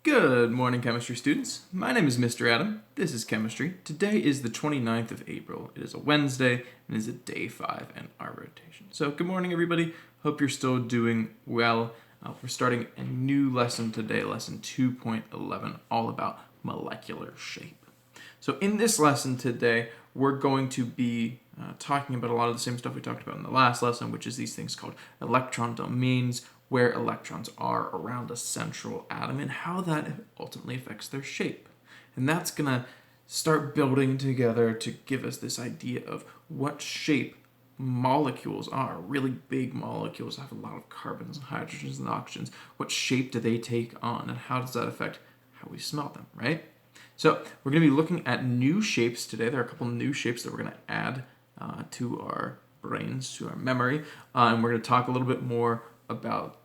Good morning, chemistry students. My name is Mr. Adam. This is chemistry. Today is the 29th of April. It is a Wednesday and it is a day 5 in our rotation. So good morning, everybody. Hope you're still doing well. We're starting a new lesson today, lesson 2.11, all about molecular shape. So in this lesson today, we're going to be talking about a lot of the same stuff we talked about in the last lesson, which is these things called electron domains, where electrons are around a central atom and how that ultimately affects their shape. And that's going to start building together to give us this idea of what shape molecules are. Really big molecules have a lot of carbons and hydrogens and oxygens. What shape do they take on, and how does that affect how we smell them, right? So we're going to be looking at new shapes today. There are a couple new shapes that we're going to add to our brains, to our memory, and we're going to talk a little bit more about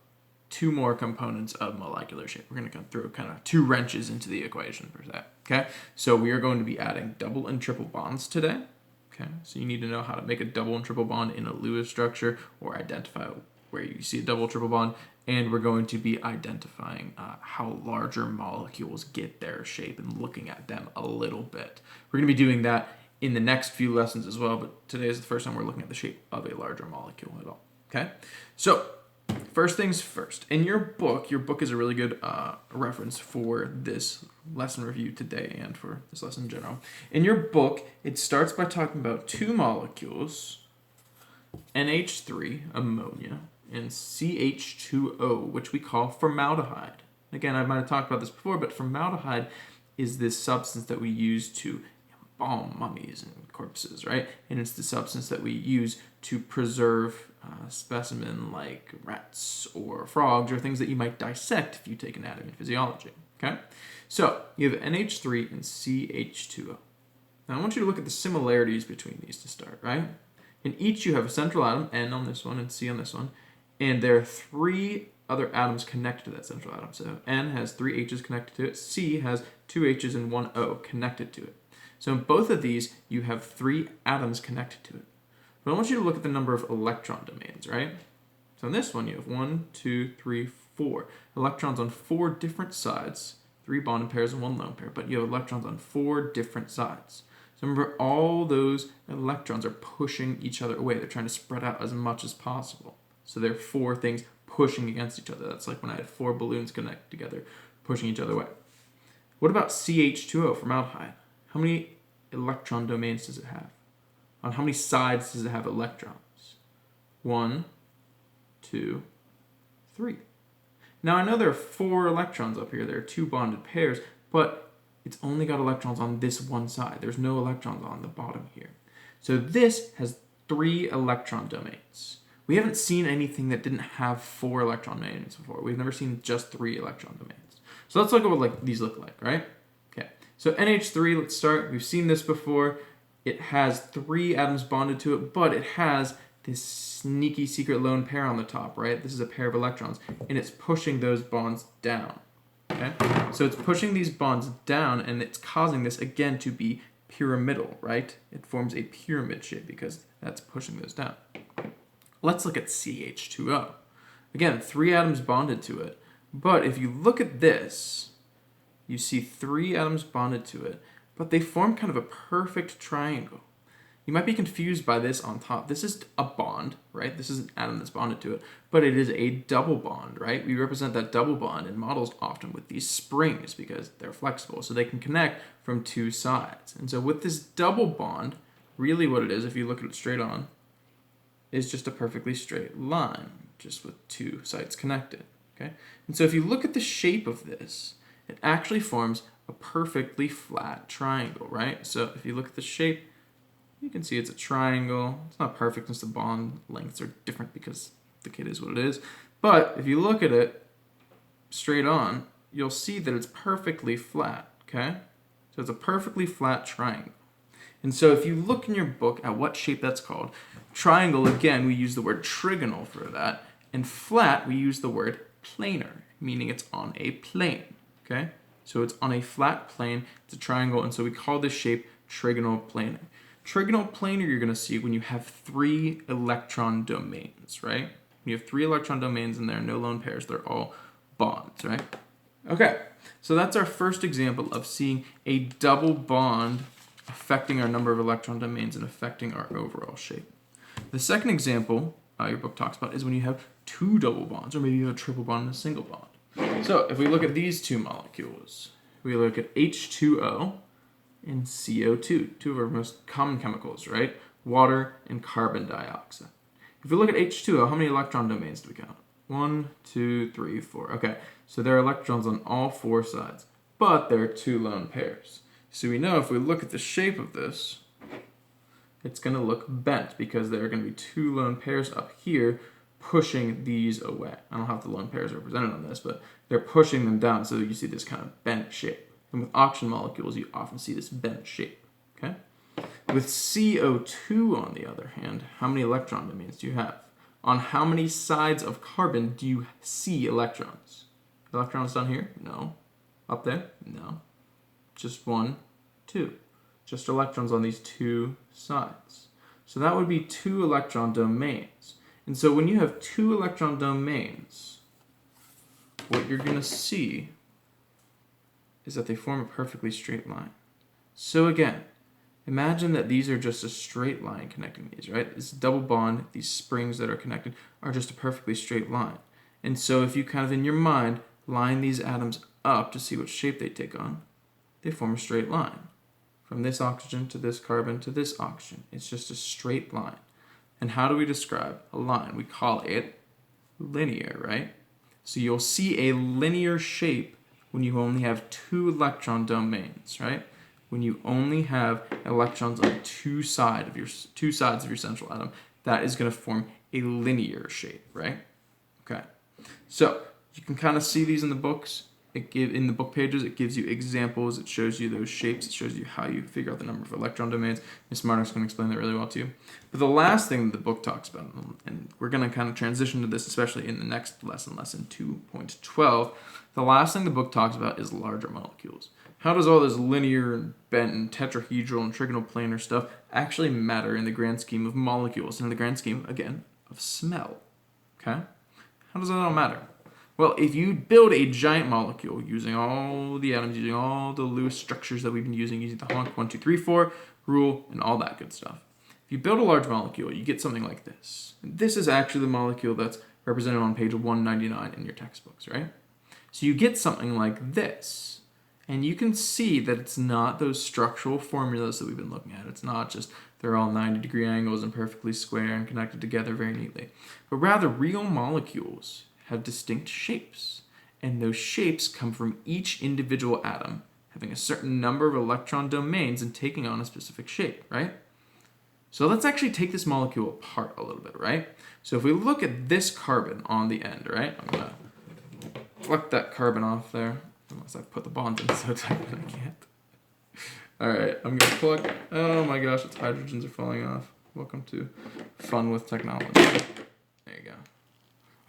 two more components of molecular shape. We're going to throw kind of two wrenches into the equation per se. Okay, so we are going to be adding double and triple bonds today. Okay, so you need to know how to make a double and triple bond in a Lewis structure, or identify where you see a double triple bond, and we're going to be identifying how larger molecules get their shape and looking at them a little bit. We're going to be doing that in the next few lessons as well, but today is the first time we're looking at the shape of a larger molecule at all. Okay, so first things first, in your book is a really good reference for this lesson review today and for this lesson in general. In your book, it starts by talking about two molecules, NH3, ammonia, and CH2O, which we call formaldehyde. Again, I might have talked about this before, but formaldehyde is this substance that we use to embalm mummies and corpses, right? And it's the substance that we use to preserve specimen like rats or frogs, or things that you might dissect if you take anatomy and physiology. Okay, so you have NH3 and CH2O. Now I want you to look at the similarities between these to start, right? In each you have a central atom, N on this one and C on this one, and there are three other atoms connected to that central atom. So N has three H's connected to it, C has two H's and one O connected to it. So in both of these, you have three atoms connected to it. But I want you to look at the number of electron domains, right? So in this one, you have 1, 2, 3, 4 electrons on four different sides, three bonded pairs and one lone pair, but you have electrons on four different sides. So remember, all those electrons are pushing each other away. They're trying to spread out as much as possible. So there are four things pushing against each other. That's like when I had four balloons connect together, pushing each other away. What about CH2O, formaldehyde? How many electron domains does it have? On how many sides does it have electrons? 1, 2, 3. Now I know there are 4 electrons up here. There are 2 bonded pairs, but it's only got electrons on this one side. There's no electrons on the bottom here. So this has 3 electron domains. We haven't seen anything that didn't have 4 electron domains before. We've never seen just 3 electron domains. So let's look at what these look like, right? Okay, so NH3, let's start. We've seen this before. It has 3 atoms bonded to it, but it has this sneaky secret lone pair on the top, right? This is a pair of electrons, and it's pushing those bonds down, okay? So it's pushing these bonds down, and it's causing this, again, to be pyramidal, right? It forms a pyramid shape because that's pushing those down. Let's look at CH2O. Again, 3 atoms bonded to it, but if you look at this, you see 3 atoms bonded to it, but they form kind of a perfect triangle. You might be confused by this on top. This is a bond, right? This is an atom that's bonded to it, but it is a double bond, right? We represent that double bond in models often with these springs because they're flexible, so they can connect from 2 sides. And so with this double bond, really what it is, if you look at it straight on, is just a perfectly straight line, just with 2 sides connected, okay? And so if you look at the shape of this, it actually forms a perfectly flat triangle, right? So if you look at the shape, you can see it's a triangle. It's not perfect since the bond lengths are different because the kit is what it is. But if you look at it straight on, you'll see that it's perfectly flat, okay? So it's a perfectly flat triangle. And so if you look in your book at what shape that's called, triangle, again, we use the word trigonal for that, and flat, we use the word planar, meaning it's on a plane, okay? So it's on a flat plane, it's a triangle, and so we call this shape trigonal planar. Trigonal planar you're going to see when you have 3 electron domains, right? You have 3 electron domains and there are no lone pairs, they're all bonds, right? Okay, So that's our first example of seeing a double bond affecting our number of electron domains and affecting our overall shape. The second example your book talks about is when you have two double bonds, or maybe you have a triple bond and a single bond. So if we look at these two molecules, we look at H2O and CO2, two of our most common chemicals, right? Water and carbon dioxide. If we look at H2O, how many electron domains do we count? 1, 2, 3, 4. Okay, so there are electrons on all four sides, but there are two lone pairs. So we know if we look at the shape of this, it's going to look bent because there are going to be two lone pairs up here pushing these away. I don't have the lone pairs represented on this, but they're pushing them down, so you see this kind of bent shape. And with oxygen molecules, you often see this bent shape. Okay? With CO2, on the other hand, how many electron domains do you have? On how many sides of carbon do you see electrons? Electrons down here? No. Up there? No. Just 1, 2. Just electrons on these two sides. So that would be 2 electron domains. And so when you have 2 electron domains, what you're going to see is that they form a perfectly straight line. So again, imagine that these are just a straight line connecting these, right? This double bond, these springs that are connected, are just a perfectly straight line. And so if you kind of in your mind line these atoms up to see what shape they take on, they form a straight line. From this oxygen to this carbon to this oxygen. It's just a straight line. And how do we describe a line? We call it linear, right? So you'll see a linear shape when you only have 2 electron domains, right? When you only have electrons on two sides of your central atom, that is going to form a linear shape, right? Okay. So you can kind of see these in the books. In the book pages, it gives you examples. It shows you those shapes. It shows you how you figure out the number of electron domains. Ms. Marnick's going to explain that really well to you. But the last thing that the book talks about, and we're going to kind of transition to this, especially in the next lesson, lesson 2.12, the last thing the book talks about is larger molecules. How does all this linear and bent and tetrahedral and trigonal planar stuff actually matter in the grand scheme of molecules and in the grand scheme, again, of smell? Okay? How does that all matter? Well, if you build a giant molecule using all the atoms, using all the Lewis structures that we've been using the Honk 1, 2, 3, 4 rule, and all that good stuff. If you build a large molecule, you get something like this. And this is actually the molecule that's represented on page 199 in your textbooks, right? So you get something like this. And you can see that it's not those structural formulas that we've been looking at. It's not just they're all 90-degree angles and perfectly square and connected together very neatly. But rather, real molecules have distinct shapes, and those shapes come from each individual atom having a certain number of electron domains and taking on a specific shape, right? So let's actually take this molecule apart a little bit, right? So if we look at this carbon on the end, right? I'm going to pluck that carbon off there, unless I've put the bonds in so tight that I can't. All right, I'm going to pluck. Oh my gosh, its hydrogens are falling off. Welcome to fun with technology. There you go.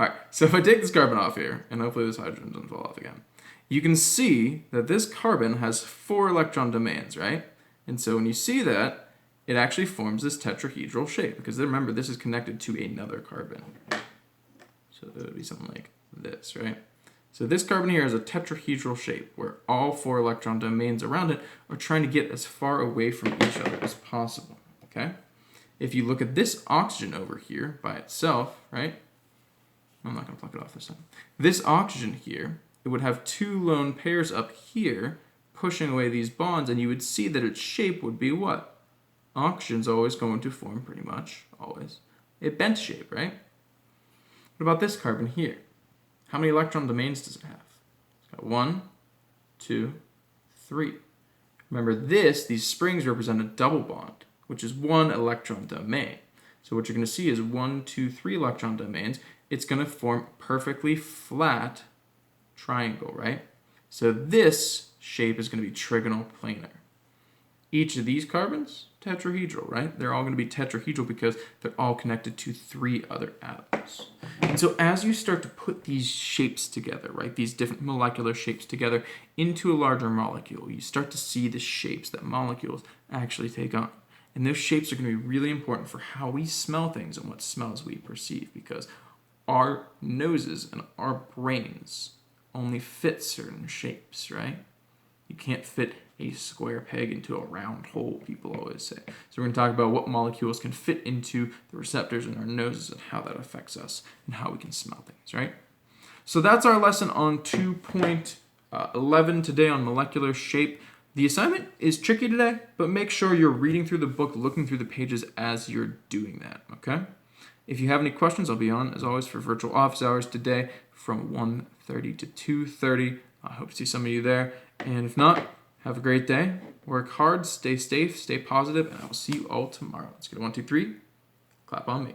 All right, so if I take this carbon off here, and hopefully this hydrogen doesn't fall off again, you can see that this carbon has 4 electron domains, right? And so when you see that, it actually forms this tetrahedral shape, because remember, this is connected to another carbon. So it would be something like this, right? So this carbon here has a tetrahedral shape, where all 4 electron domains around it are trying to get as far away from each other as possible, okay? If you look at this oxygen over here by itself, right? I'm not going to pluck it off this time. This oxygen here, it would have 2 lone pairs up here pushing away these bonds, and you would see that its shape would be what? Oxygen's always going to form, pretty much, always, a bent shape, right? What about this carbon here? How many electron domains does it have? It's got 1, 2, 3. Remember these springs represent a double bond, which is 1 electron domain. So what you're going to see is 1, 2, 3 electron domains. It's going to form a perfectly flat triangle, right? So this shape is going to be trigonal planar. Each of these carbons, tetrahedral, right? They're all going to be tetrahedral because they're all connected to 3 other atoms. And so as you start to put these shapes together, right, these different molecular shapes together into a larger molecule, you start to see the shapes that molecules actually take on. And those shapes are going to be really important for how we smell things and what smells we perceive, because our noses and our brains only fit certain shapes, right? You can't fit a square peg into a round hole, people always say. So we're going to talk about what molecules can fit into the receptors in our noses and how that affects us and how we can smell things, right? So that's our lesson on 2.11 today on molecular shape. The assignment is tricky today, but make sure you're reading through the book, looking through the pages as you're doing that, okay? If you have any questions, I'll be on, as always, for virtual office hours today from 1:30 to 2:30. I hope to see some of you there. And if not, have a great day. Work hard, stay safe, stay positive, and I will see you all tomorrow. Let's get 1, 2, 3. Clap on me.